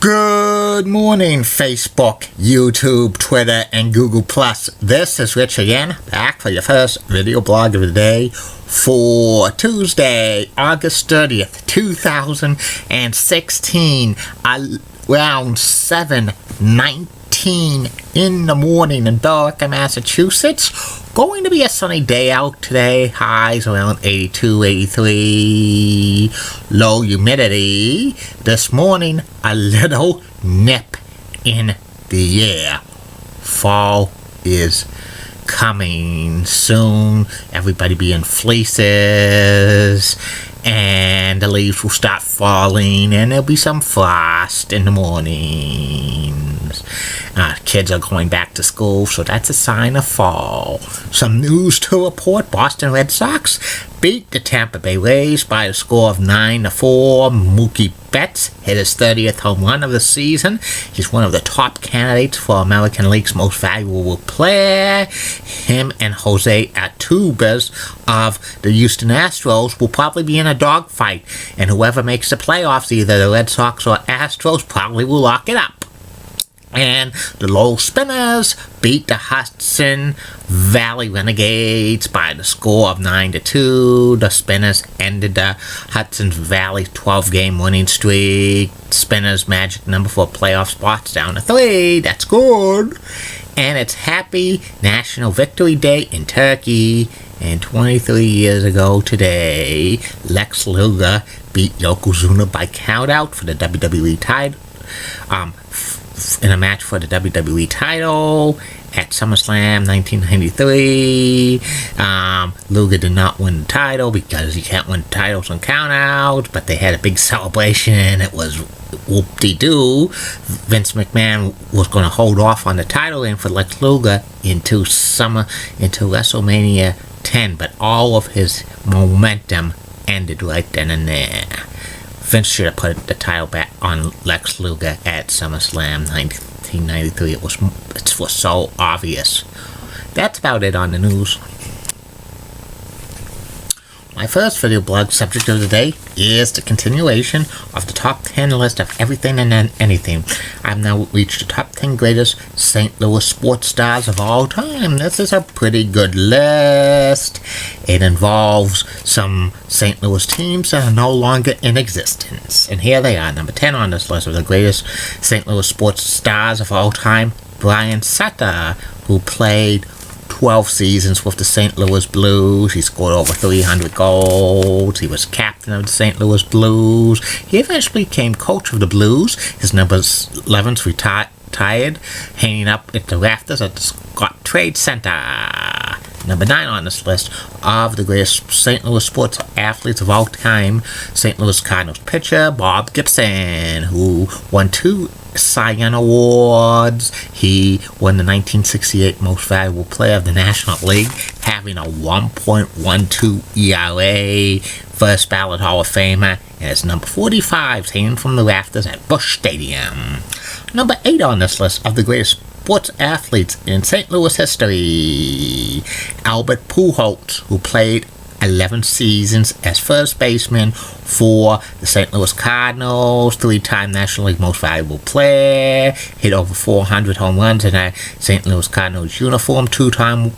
Good morning, Facebook, YouTube, Twitter, and Google+. This is Rich again, back for your first video blog of the day for Tuesday, August 30th, 2016, around 7:19 in the morning in Billerica, Massachusetts. Going to be a sunny day out today. Highs around 82, 83. Low humidity. This morning, a little nip in the air. Fall is coming soon. Everybody be in fleeces. And the leaves will start falling, and there'll be some frost in the mornings. Kids are going back to school, so that's a sign of fall. Some news to report. Boston Red Sox beat the Tampa Bay Rays by a score of 9-4. Mookie Betts hit his 30th home run of the season. He's one of the top candidates for American League's most valuable player. Him and Jose Altuve of the Houston Astros will probably be in a dogfight, and whoever makes the playoffs, either the Red Sox or Astros, probably will lock it up. And the Lowell Spinners beat the Hudson Valley Renegades by the score of 9-2. The Spinners ended the Hudson Valley 12-game winning streak. Spinners' magic number for playoff spots down to 3. That's good. And it's Happy National Victory Day in Turkey. And 23 years ago today, Lex Luger beat Yokozuna by countout for the WWE title. In a match for the WWE title at SummerSlam 1993. Luger did not win the title because you can't win titles on countouts, but they had a big celebration. It was whoop-de-doo. Vince McMahon was going to hold off on the title and for Lex Luger into WrestleMania 10, but all of his momentum ended right then and there. Vince should have put the title back on Lex Luger at SummerSlam 1993. It was so obvious. That's about it on the news. My first video blog subject of the day is the continuation of the top 10 list of everything and anything. I've now reached the top 10 greatest St. Louis sports stars of all time. This is a pretty good list. It involves some St. Louis teams that are no longer in existence. And here they are. Number 10 on this list of the greatest St. Louis sports stars of all time, Brian Sutter, who played 12 seasons with the St. Louis Blues. He scored over 300 goals. He was captain of the St. Louis Blues. He eventually became coach of the Blues. His number 11's retired, hanging up at the rafters at the Scott Trade Center. Number 9 on this list of the greatest St. Louis sports athletes of all time, St. Louis Cardinals pitcher Bob Gibson, who won 2 Cy Young Awards. He won the 1968 Most Valuable Player of the National League, having a 1.12 ERA, first ballot Hall of Famer, and his number 45 hanging from the rafters at Busch Stadium. Number 8 on this list of the greatest sports athletes in St. Louis history, Albert Pujols, who played 11 seasons as first baseman for the St. Louis Cardinals, 3-time National League Most Valuable Player, hit over 400 home runs in a St. Louis Cardinals uniform, 2 times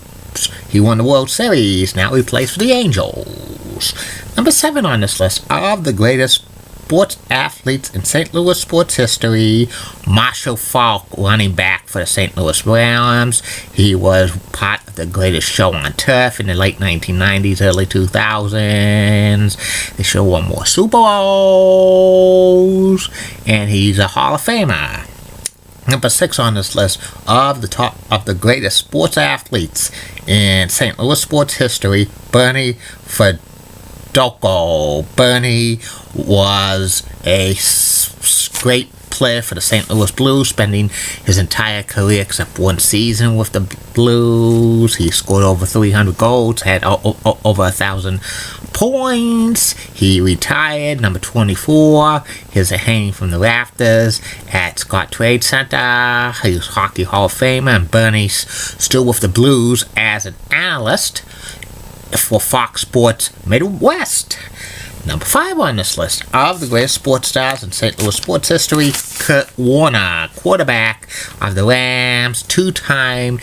he won the World Series. Now he plays for the Angels. Number 7 on this list of the greatest sports athletes in St. Louis sports history, Marshall Faulk, running back for the St. Louis Rams. He was part of the greatest show on turf in the late 1990s, early 2000s. The show won more Super Bowls, and he's a Hall of Famer. Number 6 on this list of the top of the greatest sports athletes in St. Louis sports history, Bernie Federko. Bernie was a great player for the St. Louis Blues, spending his entire career except one season with the Blues. He scored over 300 goals, had over 1,000 points. He retired, number 24. Here's a hanging from the rafters at Scott Trade Center. He was Hockey Hall of Famer, and Bernie's still with the Blues as an analyst for Fox Sports Midwest. Number 5 on this list of the greatest sports stars in St. Louis sports history, Kurt Warner, quarterback of the Rams, 2-time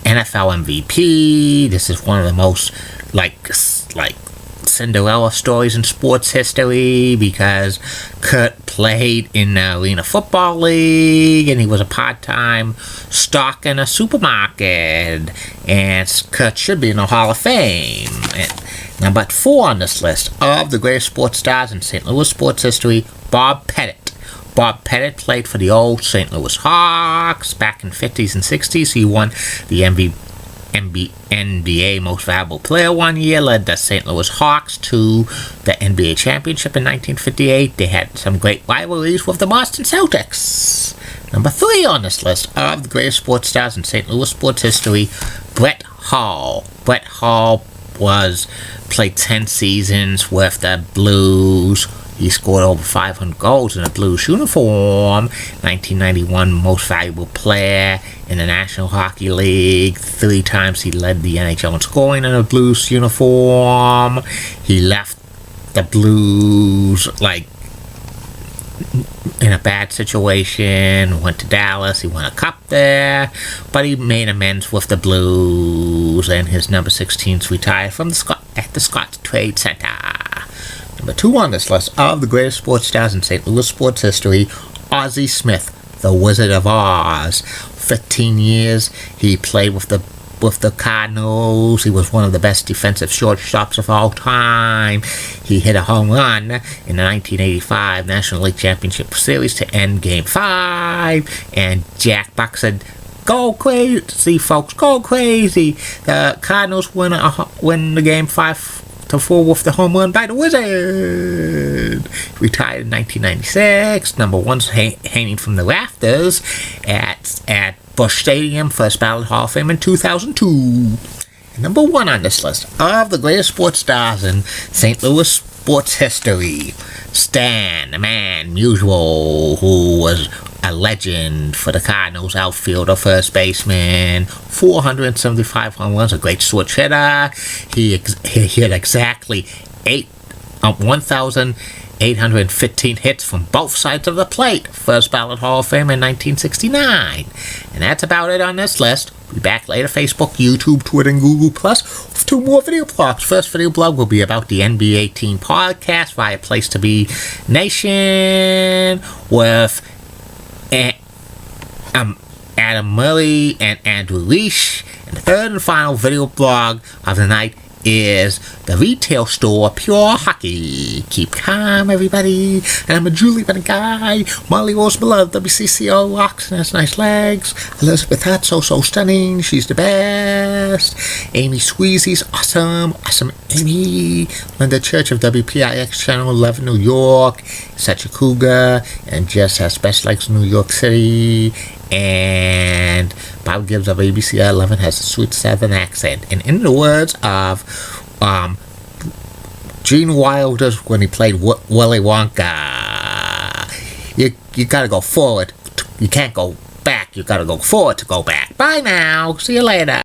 NFL MVP. This is one of the most like Cinderella stories in sports history because Kurt played in the Arena Football League and he was a part-time stock in a supermarket, and Kurt should be in the Hall of Fame. And number 4 on this list of the greatest sports stars in St. Louis sports history, Bob Pettit. Bob Pettit played for the old St. Louis Hawks back in the 50s and 60s. He won the NBA Most Valuable Player one year, led the St. Louis Hawks to the NBA Championship in 1958. They had some great rivalries with the Boston Celtics. Number 3 on this list of the greatest sports stars in St. Louis sports history, Brett Hull. Brett Hull played 10 seasons with the Blues. He scored over 500 goals in a Blues uniform. 1991 Most Valuable Player in the National Hockey League. 3 times he led the NHL in scoring in a Blues uniform. He left the Blues in a bad situation, went to Dallas, he won a cup there, but he made amends with the Blues, and his number 16s retired from at the Scotts Trade Center. Number 2 on this list of the greatest sports stars in St. Louis sports history, Ozzie Smith, the Wizard of Oz. 15 years he played with the Cardinals. He was one of the best defensive shortstops of all time. He hit a home run in the 1985 National League Championship Series to end Game 5, and Jack Buck said, "Go crazy, folks, go crazy." The Cardinals win the Game 5-4 with the home run by the Wizard. Retired in 1996. Number 1's hanging from the rafters at Busch Stadium, first ballot Hall of Fame in 2002. And number 1 on this list of the greatest sports stars in St. Louis sports history, Stan, the man Musial, who was a legend for the Cardinals, outfielder, first baseman, 475 home runs, a great switch hitter. He hit exactly 1,815 hits from both sides of the plate. First ballot Hall of Fame in 1969. And that's about it on this list. Be back later, Facebook, YouTube, Twitter, and Google Plus with 2 more video blogs. First video blog will be about the NBA Team Podcast via Place to Be Nation with Adam Murray and Andrew Leash. And the third and final video blog of the night is the retail store Pure Hockey. Keep calm, everybody. And I'm a Julie Bennett guy. Molly Rose beloved. WCCO rocks and has nice legs. Elizabeth Hart, so stunning. She's the best. Amy Squeezy's awesome. Awesome Amy. Linda Church of WPIX Channel 11, New York. Such a cougar. And Jess has best legs in New York City. And Bob Gibbs of ABC 11 has a sweet Southern accent. And in the words of Gene Wilder when he played Willy Wonka, you gotta go forward. You can't go back. You gotta go forward to go back. Bye now. See you later.